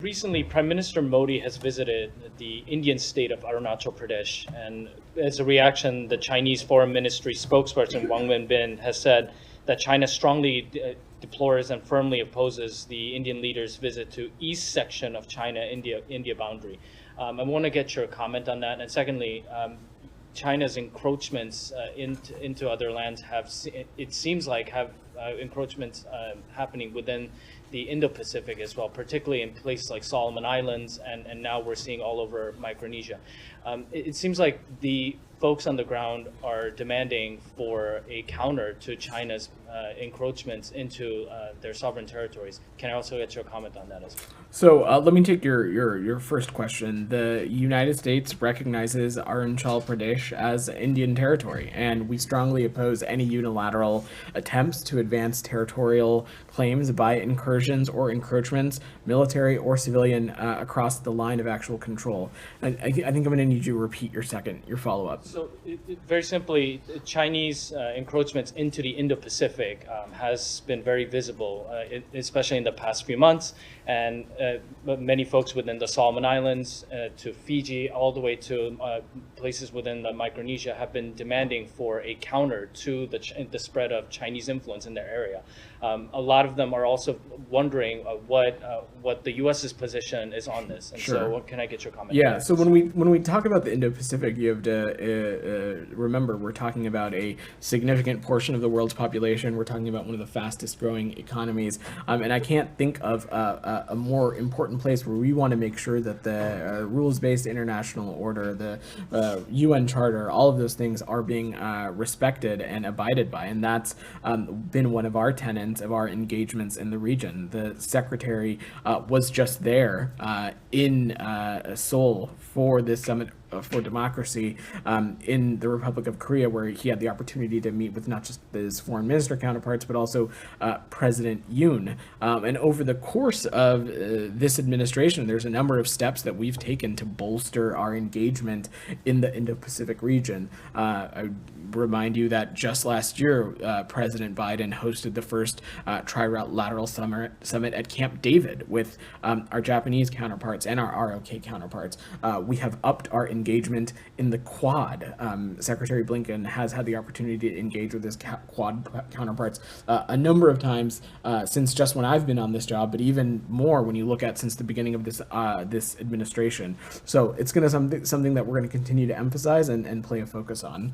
Recently, Prime Minister Modi has visited the Indian state of Arunachal Pradesh, and as a reaction, the Chinese Foreign Ministry spokesperson Wang Wenbin has said that China strongly deplores and firmly opposes the Indian leader's visit to east section of China-India boundary. I want to get your comment on that. And secondly, China's encroachments into other lands it seems like have encroachments happening within the Indo-Pacific as well, particularly in places like Solomon Islands, and now we're seeing all over Micronesia. It seems like the folks on the ground are demanding for a counter to China's encroachments into their sovereign territories. Can I also get your comment on that as well? So let me take your first question. The United States recognizes Arunachal Pradesh as Indian territory, and we strongly oppose any unilateral attempts to advance territorial claims by incursions or encroachments, military or civilian, across the line of actual control. I think I'm going to need you to repeat your follow-up. So very simply, Chinese encroachments into the Indo-Pacific has been very visible, especially in the past few months. And many folks within the Solomon Islands to Fiji, all the way to places within the Micronesia have been demanding for a counter to the spread of Chinese influence in their area. A lot of them are also wondering what the U.S.'s position is on this. And Sure. so can I get your comment? Yeah, so when we talk about the Indo-Pacific, you have to remember we're talking about a significant portion of the world's population. We're talking about one of the fastest growing economies, and I can't think of a more important place where we want to make sure that the rules-based international order, the UN Charter, all of those things are being respected and abided by, and that's been one of our tenets of our engagements in the region. The Secretary was just there in Seoul for this summit for democracy in the Republic of Korea, where he had the opportunity to meet with not just his foreign minister counterparts, but also President Yoon. And over the course of this administration, there's a number of steps that we've taken to bolster our engagement in the Indo-Pacific region. I remind you that just last year, President Biden hosted the first trilateral summit at Camp David with our Japanese counterparts and our ROK counterparts. We have upped our engagement in the Quad. Secretary Blinken has had the opportunity to engage with his Quad counterparts a number of times since just when I've been on this job, but even more when you look at since the beginning of this administration. So it's going to something that we're going to continue to emphasize and play a focus on.